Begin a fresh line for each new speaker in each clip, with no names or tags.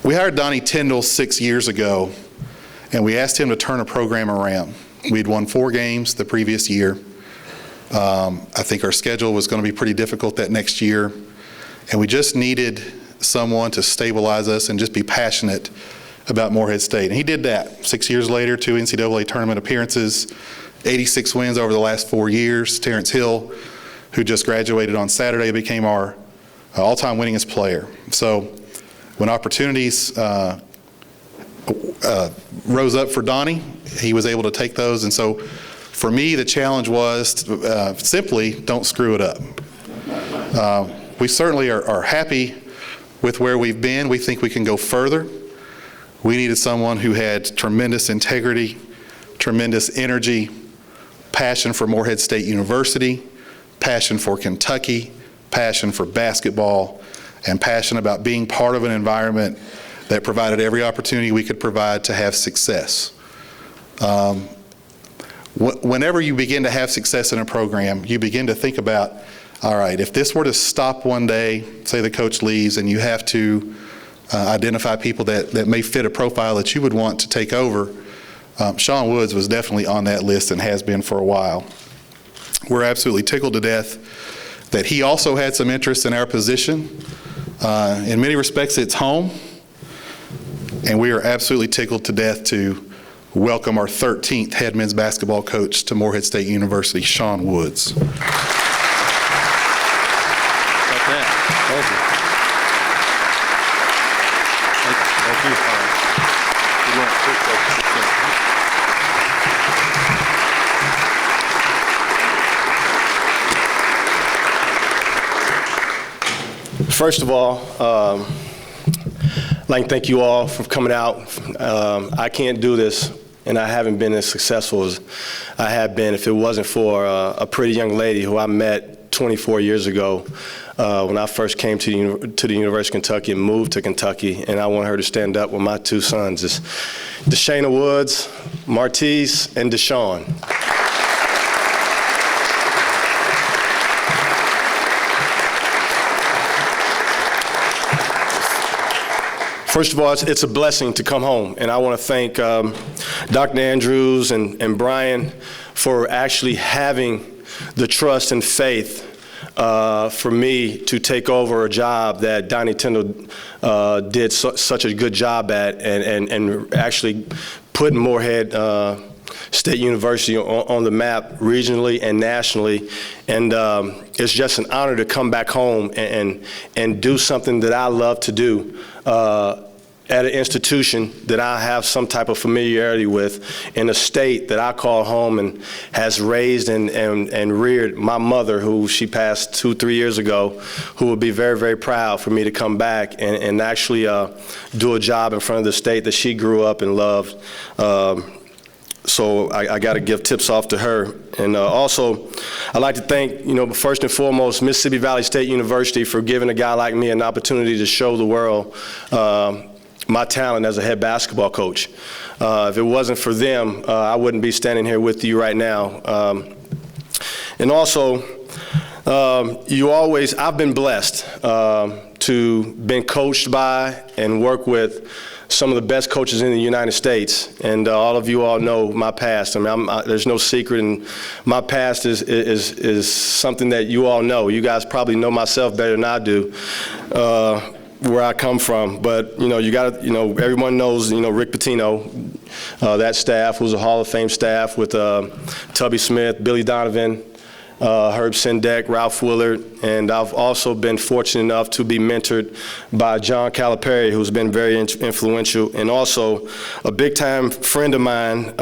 We hired Donnie Tyndall 6 years ago, and we asked him to turn a program around. We'd won 4 games the previous year. I think our schedule was going to be pretty difficult that next year, and we just needed someone to stabilize us and just be passionate about Morehead State. And he did that. 6 years later, 2 NCAA tournament appearances, 86 wins over the last 4 years. Terrence Hill, who just graduated on Saturday, became our all-time winningest player. So when opportunities rose up for Donnie, he was able to take those. And so for me, the challenge was simply don't screw it up. We certainly are happy with where we've been. We think we can go further. We needed someone who had tremendous integrity, tremendous energy, passion for Morehead State University, passion for Kentucky, passion for basketball, and passion about being part of an environment that provided every opportunity we could provide to have success. Whenever you begin to have success in a program, you begin to think about, all right, if this were to stop one day, say the coach leaves, and you have to identify people that may fit a profile that you would want to take over, Sean Woods was definitely on that list and has been for a while. We're absolutely tickled to death that he also had some interest in our position. In many respects, it's home, and we are absolutely tickled to death to welcome our 13th head men's basketball coach to Morehead State University, Sean Woods.
Thank you. First of all, I'd like to thank you all for coming out. I can't do this, and I haven't been as successful as I have been if it wasn't for a pretty young lady who I met 24 years ago when I first came to the University of Kentucky and moved to Kentucky, and I want her to stand up with my 2 sons. It's Deshana Woods, Martise, and Deshaun. First of all, it's a blessing to come home, and I want to thank Dr. Andrews and Brian for actually having the trust and faith for me to take over a job that Donnie Tyndall did such a good job at, and actually putting Morehead State University on the map regionally and nationally. And it's just an honor to come back home and do something that I love to do at an institution that I have some type of familiarity with, in a state that I call home and has raised and reared my mother, who she passed 2-3 years ago, who would be very, very proud for me to come back and actually do a job in front of the state that she grew up and loved. So I got to give tips off to her. And also, I'd like to thank, first and foremost, Mississippi Valley State University for giving a guy like me an opportunity to show the world my talent as a head basketball coach. If it wasn't for them, I wouldn't be standing here with you right now. And also, I've been blessed to been coached by and work with some of the best coaches in the United States, and all of you all know my past. I mean, there's no secret, and my past is something that you all know. You guys probably know myself better than I do, where I come from. But you got to, everyone knows, Rick Pitino, that staff was a Hall of Fame staff with Tubby Smith, Billy Donovan, Herb Sendek, Ralph Willard, and I've also been fortunate enough to be mentored by John Calipari, who's been very influential, and also a big-time friend of mine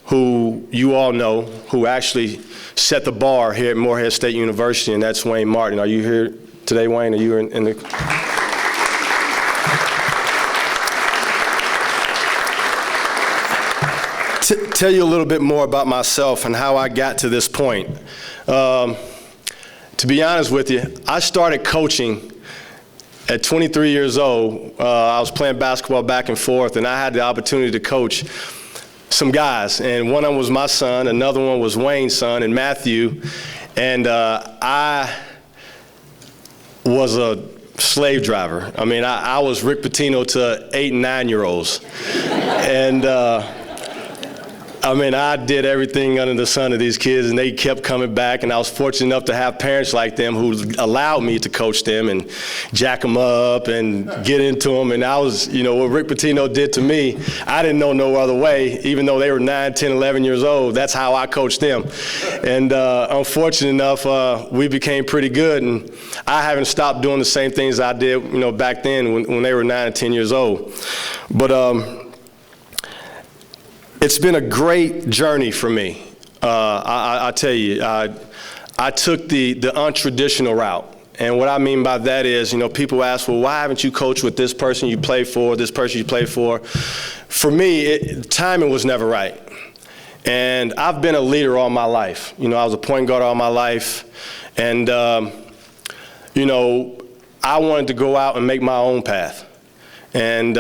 who you all know, who actually set the bar here at Morehead State University, and that's Wayne Martin. Are you here today, Wayne? Are you in the... Tell you a little bit more about myself and how I got to this point. To be honest with you, I started coaching at 23 years old. I was playing basketball back and forth, and I had the opportunity to coach some guys. And one of them was my son, another one was Wayne's son, and Matthew. And I was a slave driver. I mean, I was Rick Pitino to 8 and 9-year-olds. And I mean, I did everything under the sun to these kids, and they kept coming back, and I was fortunate enough to have parents like them who allowed me to coach them and jack them up and get into them. And I was, what Rick Pitino did to me, I didn't know no other way, even though they were 9, 10, 11 years old. That's how I coached them. And unfortunate enough, we became pretty good, and I haven't stopped doing the same things I did, back then when they were 9 and 10 years old. But it's been a great journey for me. I tell you, I took the untraditional route. And what I mean by that is, people ask, well, why haven't you coached with this person you play for, this person you play for? For me, timing was never right. And I've been a leader all my life. I was a point guard all my life. And, I wanted to go out and make my own path. And,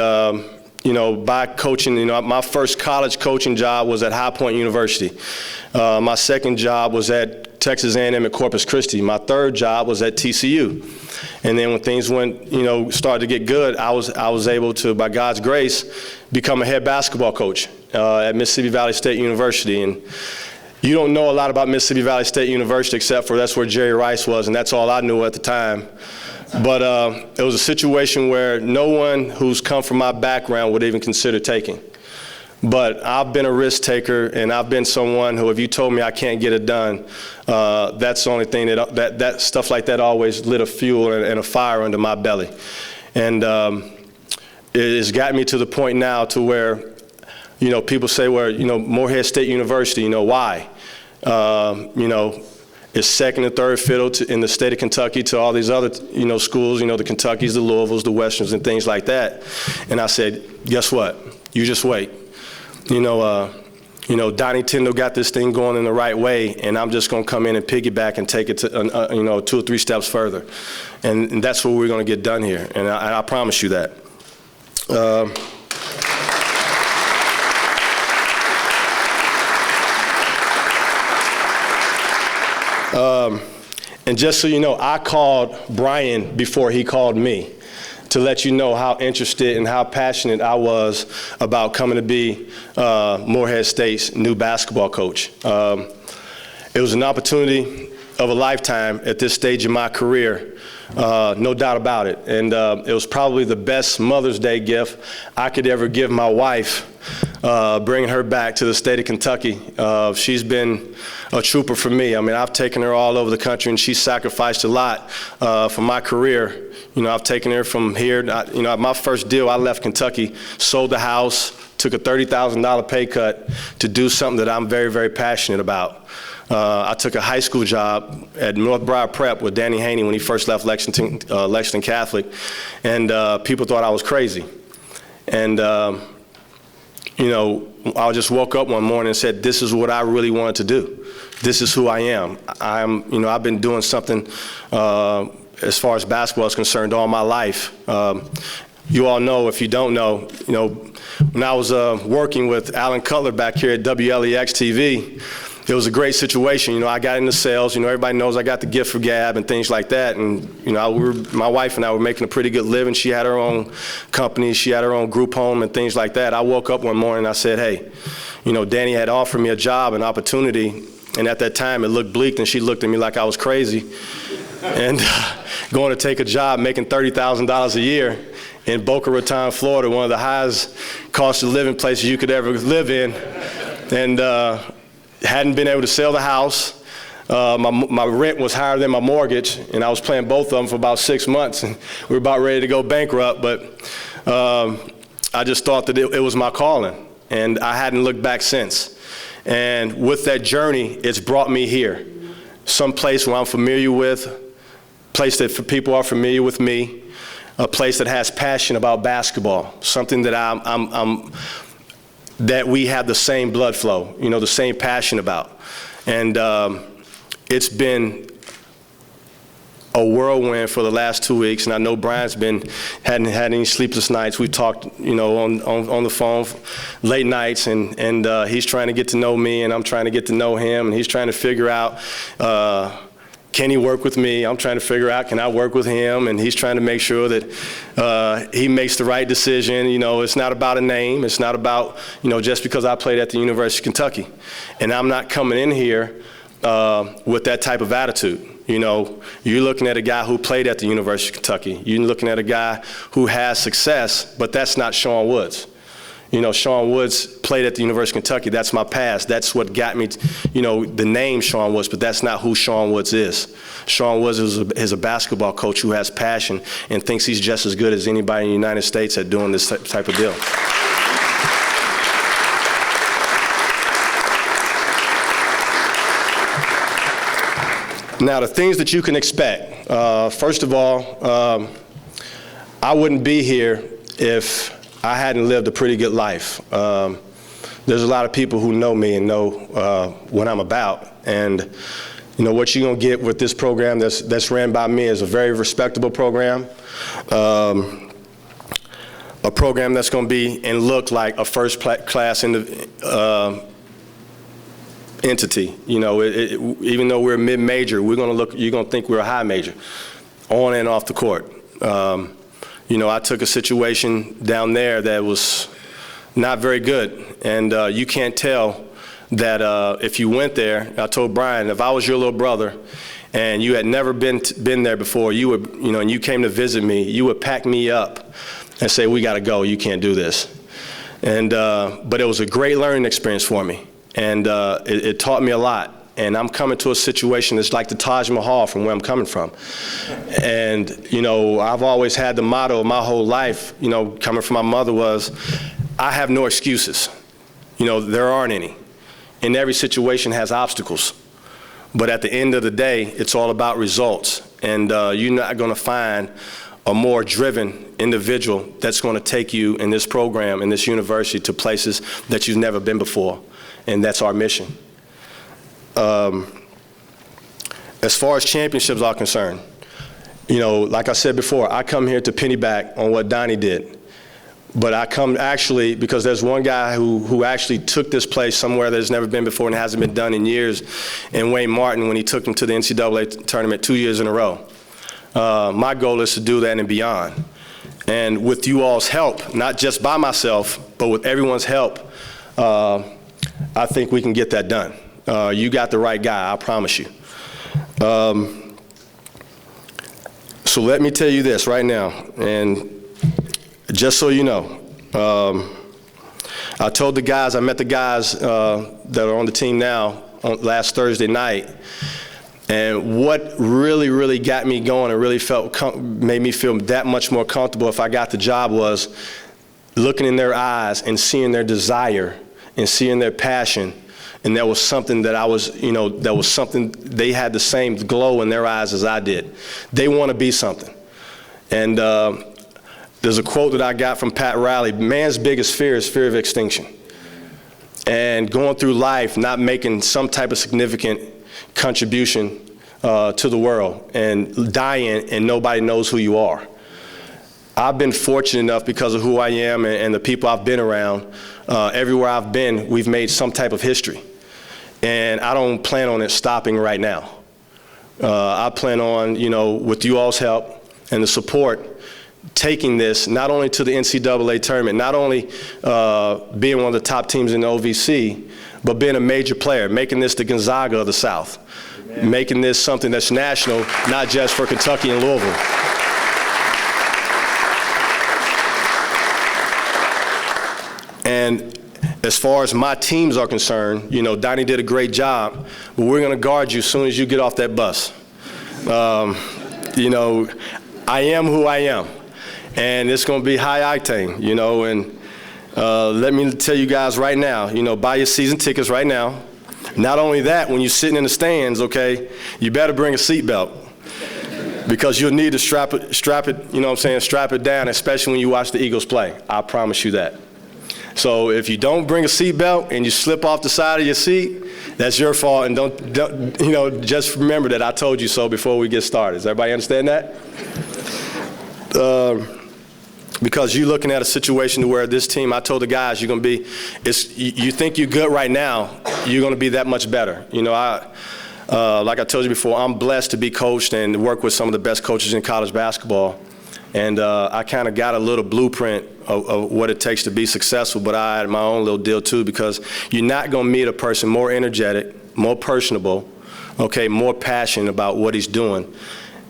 by coaching, my first college coaching job was at High Point University. My second job was at Texas A&M at Corpus Christi. My third job was at TCU. And then when things started to get good, I was able to, by God's grace, become a head basketball coach at Mississippi Valley State University. And you don't know a lot about Mississippi Valley State University except for that's where Jerry Rice was, and that's all I knew at the time. But it was a situation where no one who's come from my background would even consider taking. But I've been a risk taker, and I've been someone who, if you told me I can't get it done, that's the only thing that stuff like that always lit a fuel and a fire under my belly. And it has gotten me to the point now to where, people say, well, Morehead State University, why? It's second and third fiddle in the state of Kentucky to all these other, schools, the Kentuckys, the Louisvilles, the Westerns, and things like that. And I said, guess what? You just wait. Donnie Tyndall got this thing going in the right way, and I'm just going to come in and piggyback and take it to, 2 or 3 steps further. And that's what we're going to get done here, and I promise you that. And just so you know, I called Brian before he called me to let you know how interested and how passionate I was about coming to be Morehead State's new basketball coach. It was an opportunity of a lifetime at this stage in my career, no doubt about it. And it was probably the best Mother's Day gift I could ever give my wife, bringing her back to the state of Kentucky. She's been a trooper for me. I mean, I've taken her all over the country, and she sacrificed a lot for my career. I've taken her from here. My first deal, I left Kentucky, sold the house, took a $30,000 pay cut to do something that I'm very, very passionate about. I took a high school job at North Briar Prep with Danny Haney when he first left Lexington Catholic, and people thought I was crazy. And I just woke up one morning and said, this is what I really wanted to do. This is who I am. I've been doing something as far as basketball is concerned all my life. You all know, if you don't know, when I was working with Alan Cutler back here at WLEX TV, it was a great situation. I got into sales. Everybody knows I got the gift for gab and things like that. And, my wife and I were making a pretty good living. She had her own company. She had her own group home and things like that. I woke up one morning and I said, hey, Danny had offered me a job, an opportunity. And at that time, it looked bleak, and she looked at me like I was crazy. And going to take a job making $30,000 a year in Boca Raton, Florida, one of the highest cost of living places you could ever live in. And hadn't been able to sell the house. My rent was higher than my mortgage, and I was paying both of them for about 6 months, and we were about ready to go bankrupt. But I just thought that it was my calling, and I hadn't looked back since. And with that journey, it's brought me here, some place where I'm familiar with, place that people are familiar with me, a place that has passion about basketball, something that that we have the same blood flow, the same passion about. And it's been a whirlwind for the last 2 weeks, and I know Brian's hadn't had any sleepless nights. We've talked, on the phone late nights, and he's trying to get to know me, and I'm trying to get to know him, and he's trying to figure out, Can he work with me? I'm trying to figure out, can I work with him? And he's trying to make sure that he makes the right decision. You know, it's not about a name. It's not about, you know, just because I played at the University of Kentucky. And I'm not coming in here with that type of attitude. You know, you're looking at a guy who played at the University of Kentucky. You're looking at a guy who has success, but that's not Sean Woods. You know, Sean Woods played at the University of Kentucky. That's my past. That's what got me, you know, the name Sean Woods, but that's not who Sean Woods is. Sean Woods is a basketball coach who has passion and thinks he's just as good as anybody in the United States at doing this type of deal. Now, the things that you can expect. First of all, I wouldn't be here if I hadn't lived a pretty good life. There's a lot of people who know me and know what I'm about. And you know, what you're gonna get with this program that's ran by me is a very respectable program. A program that's gonna be and look like a first class entity. You know, even though we're mid-major, you're gonna think we're a high major, on and off the court. You know, I took a situation down there that was not very good, and you can't tell that if you went there. I told Brian, if I was your little brother and you had never been there before, you would, you know, and you came to visit me, you would pack me up and say, we got to go, you can't do this. And but it was a great learning experience for me, and it taught me a lot. And I'm coming to a situation that's like the Taj Mahal from where I'm coming from. And, you know, I've always had the motto of my whole life, you know, coming from my mother was, I have no excuses. You know, there aren't any. And every situation has obstacles. But at the end of the day, it's all about results. And you're not gonna find a more driven individual that's gonna take you in this program, in this university, to places that you've never been before. And that's our mission. As far as championships are concerned, you know, like I said before, I come here to piggyback on what Donnie did. But I come actually because there's one guy who actually took this place somewhere that's never been before and hasn't been done in years, and Wayne Martin, when he took him to the NCAA tournament 2 years in a row. My goal is to do that and beyond. And with you all's help, not just by myself, but with everyone's help, I think we can get that done. You got the right guy, I promise you. So let me tell you this right now, and just so you know, I told the guys, I met the guys that are on the team now last Thursday night, and what really, really got me going and really made me feel that much more comfortable if I got the job was looking in their eyes and seeing their desire and seeing their passion. And that was something that I was, you know, that was something, they had the same glow in their eyes as I did. They want to be something. And there's a quote that I got from Pat Riley, man's biggest fear is fear of extinction. And going through life, not making some type of significant contribution to the world and dying and nobody knows who you are. I've been fortunate enough because of who I am and the people I've been around. Everywhere I've been, we've made some type of history. And I don't plan on it stopping right now. I plan on, you know, with you all's help and the support, taking this not only to the NCAA tournament, not only being one of the top teams in the OVC, but being a major player, making this the Gonzaga of the South, Amen. Making this something that's national, not just for Kentucky and Louisville. And as far as my teams are concerned, you know, Donnie did a great job, but we're going to guard you as soon as you get off that bus. You know, I am who I am, and it's going to be high octane, you know, and let me tell you guys right now, you know, buy your season tickets right now. Not only that, when you're sitting in the stands, okay, you better bring a seatbelt because you'll need to strap it, you know what I'm saying, strap it down, especially when you watch the Eagles play. I promise you that. So if you don't bring a seatbelt and you slip off the side of your seat, that's your fault. And don't you know, just remember that I told you so before we get started. Does everybody understand that? Because you're looking at a situation where this team, I told the guys, you're going to be, you think you're good right now, you're going to be that much better. You know, Like I told you before, I'm blessed to be coached and work with some of the best coaches in college basketball. And I kind of got a little blueprint of what it takes to be successful, but I had my own little deal too, because you're not going to meet a person more energetic, more personable, okay, more passionate about what he's doing.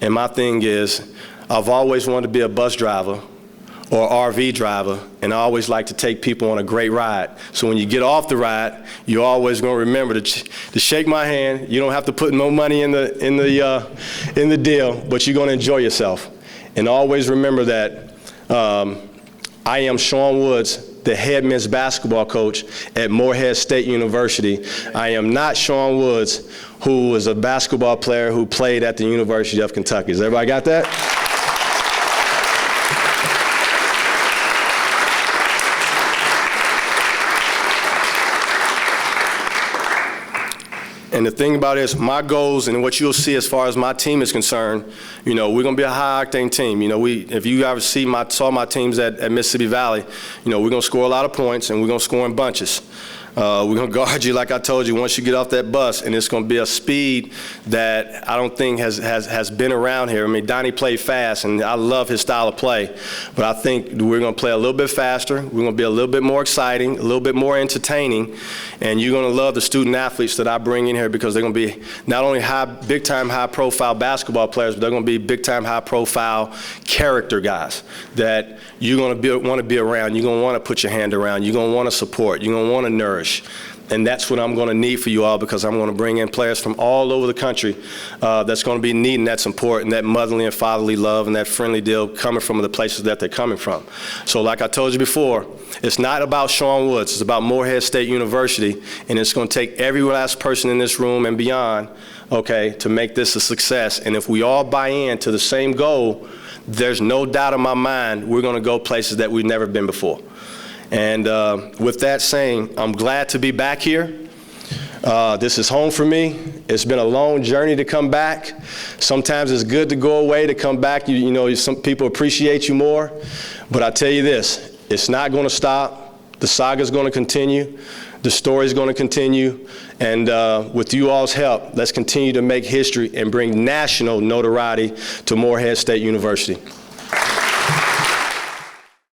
And my thing is, I've always wanted to be a bus driver or RV driver, and I always like to take people on a great ride. So when you get off the ride, you're always going to remember to shake my hand. You don't have to put no money in the deal, but you're going to enjoy yourself. And always remember that I am Sean Woods, the head men's basketball coach at Morehead State University. I am not Sean Woods, who was a basketball player who played at the University of Kentucky. Has everybody got that? And the thing about it is, my goals and what you'll see as far as my team is concerned, we're going to be a high-octane team. If you ever saw my teams at Mississippi Valley, we're going to score a lot of points, and we're going to score in bunches. We're going to guard you, like I told you, once you get off that bus, and it's going to be a speed that I don't think has been around here. I mean, Donnie played fast, and I love his style of play, but I think we're going to play a little bit faster. We're going to be a little bit more exciting, a little bit more entertaining, and you're going to love the student athletes that I bring in here, because they're going to be not only big-time, high-profile basketball players, but they're going to be big-time, high-profile character guys that you're going to want to be around. You're going to want to put your hand around. You're going to want to support. You're going to want to nourish. And that's what I'm going to need for you all, because I'm going to bring in players from all over the country that's going to be needing that support and that motherly and fatherly love and that friendly deal coming from the places that they're coming from. So like I told you before, it's not about Sean Woods. It's about Morehead State University, and it's going to take every last person in this room and beyond, okay, to make this a success. And if we all buy into the same goal, there's no doubt in my mind we're going to go places that we've never been before. And with that saying, I'm glad to be back here. This is home for me. It's been a long journey to come back. Sometimes it's good to go away, to come back. Some people appreciate you more. But I tell you this, it's not going to stop. The saga's going to continue. The story's going to continue. And with you all's help, let's continue to make history and bring national notoriety to Morehead State University.